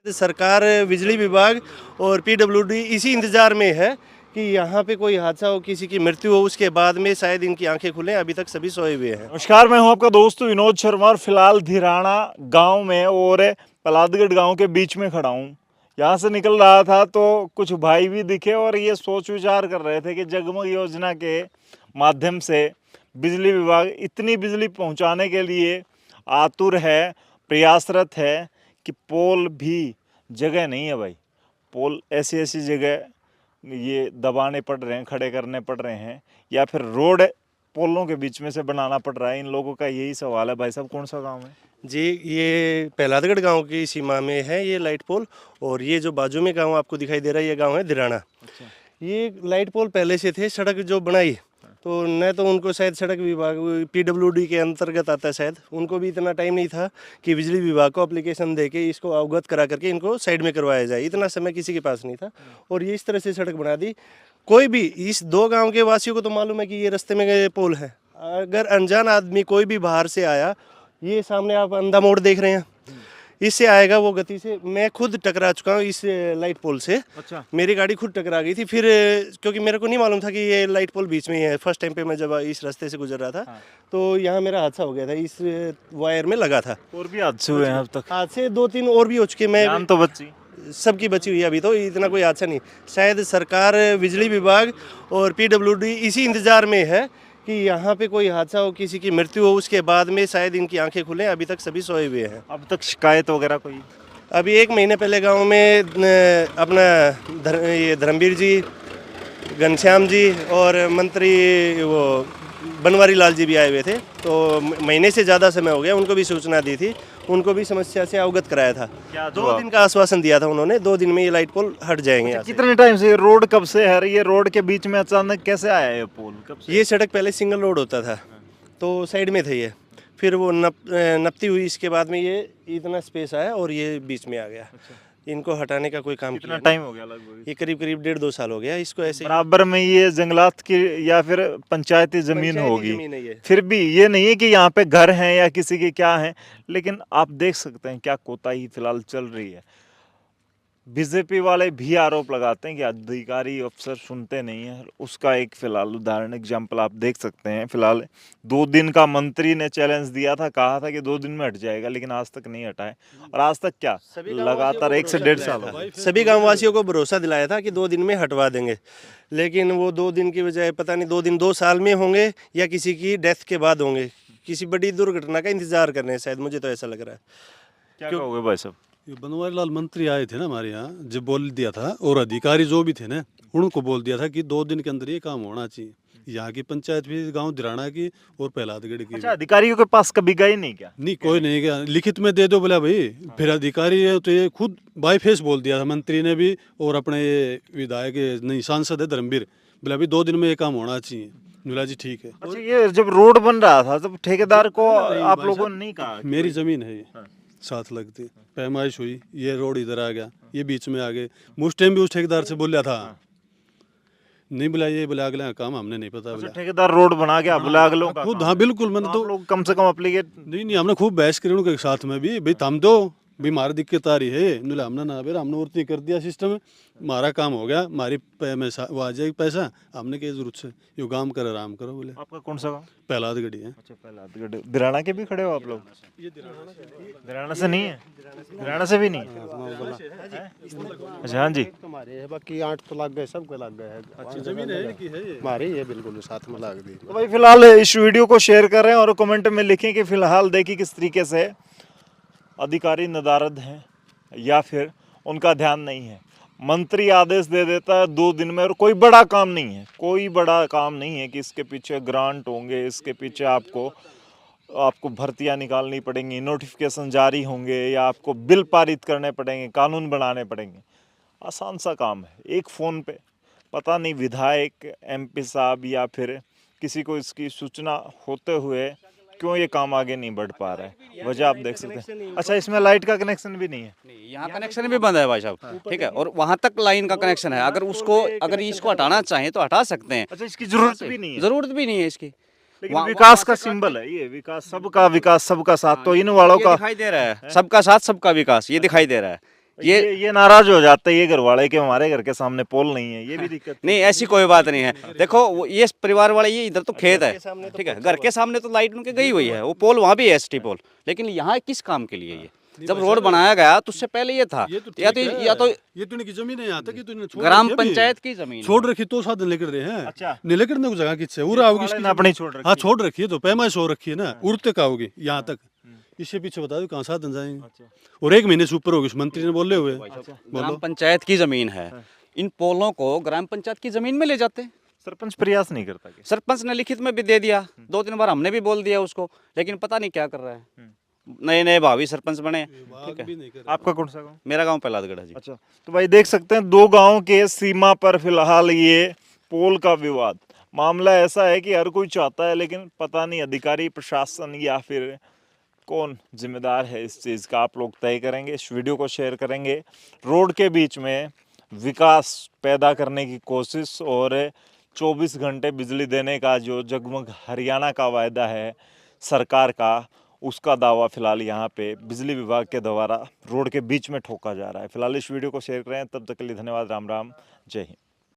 सरकार, बिजली विभाग और पीडब्ल्यूडी इसी इंतजार में है कि यहाँ पे कोई हादसा हो, किसी की मृत्यु हो, उसके बाद में शायद इनकी आंखें खुलें। अभी तक सभी सोए हुए हैं। नमस्कार, मैं हूं आपका दोस्त विनोद शर्मा और फिलहाल धिराना गांव में और पलादगढ़ गांव के बीच में खड़ा हूं। यहाँ से निकल रहा था तो कुछ भाई भी दिखे और ये सोच विचार कर रहे थे कि जगमग योजना के माध्यम से बिजली विभाग इतनी बिजली पहुंचाने के लिए आतुर है, प्रयासरत है कि पोल भी जगह नहीं है भाई। पोल ऐसी ऐसी जगह ये दबाने पड़ रहे हैं, खड़े करने पड़ रहे हैं, या फिर रोड पोलों के बीच में से बनाना पड़ रहा है। इन लोगों का यही सवाल है। भाई साहब, कौन सा गांव है? जी, ये पहलादगढ़ गांव की सीमा में है ये लाइट पोल। और ये जो बाजू में गांव आपको दिखाई दे रहा है, ये गांव है धिराना। अच्छा। ये लाइट पोल पहले से थे। सड़क जो बनाई तो न तो उनको शायद सड़क विभाग पीडब्ल्यूडी के अंतर्गत आता है, शायद उनको भी इतना टाइम नहीं था कि बिजली विभाग को एप्लीकेशन दे के इसको अवगत करा करके इनको साइड में करवाया जाए। इतना समय किसी के पास नहीं था और ये इस तरह से सड़क बना दी। कोई भी इस दो गांव के वासियों को तो मालूम है कि ये रास्ते में पोल है। अगर अनजान आदमी कोई भी बाहर से आया, ये सामने आप अंधा मोड़ देख रहे हैं, इससे आएगा वो गति से। मैं खुद टकरा चुका हूँ इस लाइट पोल से। अच्छा। मेरी गाड़ी खुद टकरा गई थी। फिर क्योंकि मेरे को नहीं मालूम था कि ये लाइट पोल बीच में ही है। फर्स्ट टाइम पे मैं जब इस रास्ते से गुजर रहा था तो यहाँ मेरा हादसा हो गया था, इस वायर में लगा था। और भी हादसे हुए हैं अब तक? हादसे 2-3 और भी हो चुके। मैं जान तो बची, सबकी बची हुई है, अभी तो इतना कोई हादसा नहीं। शायद सरकार, बिजली विभाग और पीडब्ल्यूडी इसी इंतजार में है कि यहाँ पे कोई हादसा हो, किसी की मृत्यु हो, उसके बाद में शायद इनकी आंखें खुलें। अभी तक सभी सोए हुए हैं। अब तक शिकायत वगैरह कोई? अभी 1 महीने पहले गांव में अपना ये धर्मवीर जी, घनश्याम जी और मंत्री वो बनवारी लाल जी भी आए हुए थे। तो महीने से ज़्यादा समय हो गया, उनको भी सूचना दी थी, उनको भी समस्या से अवगत कराया था। क्या 2 दिन का आश्वासन दिया था उन्होंने, 2 दिन में ये लाइट पोल हट जाएंगे। यहाँ से। कितने टाइम से? ये रोड कब से है? ये रोड के बीच में अचानक कैसे आया ये पोल? कब से? ये सड़क पहले सिंगल रोड होता था तो साइड में थे ये, फिर वो नपती हुई, इसके बाद में ये इतना स्पेस आया और ये बीच में आ गया। इनको हटाने का कोई काम कितना टाइम हो गया लगभग? ये करीब 1.5-2 साल हो गया इसको ऐसे। बराबर में ये जंगलात की या फिर पंचायती जमीन होगी? जमीन है ये। फिर भी ये नहीं है कि यहाँ पे घर हैं या किसी के क्या है, लेकिन आप देख सकते हैं क्या कोताही फिलहाल चल रही है। बीजेपी वाले भी आरोप लगाते हैं कि अधिकारी अफसर सुनते नहीं है। उसका एक फिलहाल उदाहरण, एग्जाम्पल आप देख सकते हैं। फिलहाल 2 दिन का मंत्री ने चैलेंज दिया था, कहा था कि 2 दिन में हट जाएगा, लेकिन आज तक नहीं हटा है। और आज तक क्या लगातार 1 से 1.5 साल हो गए। सभी गांववासियों को भरोसा दिलाया था कि 2 दिन में हटवा देंगे, लेकिन वो 2 दिन की बजाय पता नहीं 2 दिन 2 साल में होंगे या किसी की डेथ के बाद होंगे। किसी बड़ी दुर्घटना का इंतजार कर रहे हैं शायद, मुझे तो ऐसा लग रहा है। क्या कहोगे भाई साहब? ये बनवारी लाल मंत्री आए थे ना हमारे यहाँ, जब बोल दिया था, और अधिकारी जो भी थे ना उनको बोल दिया था कि 2 दिन के अंदर ये काम होना चाहिए। यहाँ की पंचायत भी, गांव धिराना की और पहलादगढ़ की। अच्छा, अधिकारियों के पास कभी गए नहीं क्या? नहीं, कोई नहीं गया। लिखित में दे दो बोला भाई। फिर अधिकारी है तो ये खुद बाई फेस बोल दिया था मंत्री ने भी, और अपने ये विधायक नहीं सांसद है धर्मवीर, बोला भाई 2 दिन में ये काम होना चाहिए। बोला जी ठीक है। अच्छा, ये जब रोड बन रहा था तब ठेकेदार को आप लोगों ने नहीं कहा? मेरी जमीन है ये, साथ लगती, पैमाइश हुई, ये रोड इधर आ गया, ये बीच में आ गए। उस टाइम भी उस ठेकेदार से बोला था, नहीं बुला, ये बुला अगला काम हमने नहीं पता। अच्छा, ठेकेदार रोड बना के बुला अगलों का खुद, हाँ बिल्कुल। मैंने तो लोग कम से कम अप्लीकेट नहीं, हमने खूब बहस करी उनके साथ में भी, भाई थम दो, भी हमारी दिक्कत आ रही है। बोला हमने ना बेरा, हमने उर्ती कर दिया सिस्टम, हमारा काम हो गया, हमारी वो आ जाएगी पैसा, हमने क्या जरूरत से, यो काम कर आराम करो। बोले आपका कौन सा गाँव? पहलादगढ़ी है। अच्छा, पहलादगढ़। धिराना के भी खड़े हो आप लोग? धिराना से नहीं है? धिराना से भी नहीं? अच्छा, हाँ जी। हमारे है, बाकी 8 तो लग गए, सबके लग गए। अच्छी जमीन है कि है ये? हमारी ये बिल्कुल साथ में लग दी। तो भाई फिलहाल इस वीडियो को शेयर करें और कमेंट में लिखें कि फिलहाल देखिए किस तरीके से अधिकारी नदारद हैं या फिर उनका ध्यान नहीं है। मंत्री आदेश दे देता है 2 दिन में, और कोई बड़ा काम नहीं है, कोई बड़ा काम नहीं है कि इसके पीछे ग्रांट होंगे, इसके पीछे आपको भर्तियां निकालनी पड़ेंगी, नोटिफिकेशन जारी होंगे, या आपको बिल पारित करने पड़ेंगे, कानून बनाने पड़ेंगे। आसान सा काम है, एक फ़ोन पे पता नहीं विधायक, एमपी साहब या फिर किसी को इसकी सूचना होते हुए क्यों ये काम आगे नहीं बढ़ पा रहा है। वजह आप देख सकते हैं। अच्छा, इसमें लाइट का कनेक्शन भी नहीं है? नहीं, यहाँ कनेक्शन भी बंद है भाई साहब, ठीक है, और वहाँ तक लाइन का कनेक्शन है। अगर इसको हटाना चाहें तो हटा सकते हैं। अच्छा, इसकी जरूरत भी नहीं है? जरूरत भी नहीं है इसकी। लेकिन विकास का सिंबल है ये, विकास सबका साथ, तो इन वालों का दिखाई दे रहा है, सबका साथ सबका विकास, ये दिखाई दे रहा है। ये नाराज हो जाते हैं ये घर वाले कि हमारे घर के सामने पोल नहीं है, ये भी दिक्कत नहीं, ऐसी कोई बात नहीं है। देखो ये परिवार वाले, ये इधर तो खेत है, ठीक है, घर के सामने तो लाइट उनके गई हुई है, वो पोल वहाँ भी है, एसटी पोल, लेकिन यहाँ किस काम के लिए? ये जब रोड बनाया गया तो उससे पहले ये था, या तो ये तो इनकी जमीन है, यहाँ तक ये तो इन्होंने छोड़ ग्राम रखी है अभी। पंचायत की जमीन है। छोड़ रखी तो साधन लेकर रहे हैं। अच्छा। नहीं लेकर को जगह किससे उरा होगी वाले ने अपनी छोड़ रखी हाँ छोड़ रखी है, तो पैमाइश हो रखी है ना, उड़ते का होगी यहाँ तक, इससे पीछे बता दो कहाँ साधन जाएंगे। और 1 महीने से ऊपर होगी, मंत्री ने बोले हुए। ग्राम पंचायत की जमीन है, इन पोलों को ग्राम पंचायत की जमीन में ले जाते हैं। सरपंच प्रयास नहीं करता क्या? सरपंच ने लिखित में भी दे दिया, 2-3 बार हमने भी बोल दिया उसको, लेकिन पता नहीं क्या कर रहा है। नए नए भावी सरपंच बने, ठीक है। आपका कौन सा गाँव? मेरा गांव पहलादगढ़ है जी। अच्छा, तो भाई देख सकते हैं 2 गांव के सीमा पर फिलहाल ये पोल का विवाद। मामला ऐसा है कि हर कोई चाहता है, लेकिन पता नहीं अधिकारी, प्रशासन या फिर कौन जिम्मेदार है इस चीज़ का, आप लोग तय करेंगे। इस वीडियो को शेयर करेंगे। रोड के बीच में विकास पैदा करने की कोशिश और 24 घंटे बिजली देने का जो जगमग हरियाणा का वायदा है सरकार का, उसका दावा फिलहाल यहाँ पे बिजली विभाग के द्वारा रोड के बीच में ठोका जा रहा है। फिलहाल इस वीडियो को शेयर करें, तब तक के लिए धन्यवाद। राम राम, जय हिंद।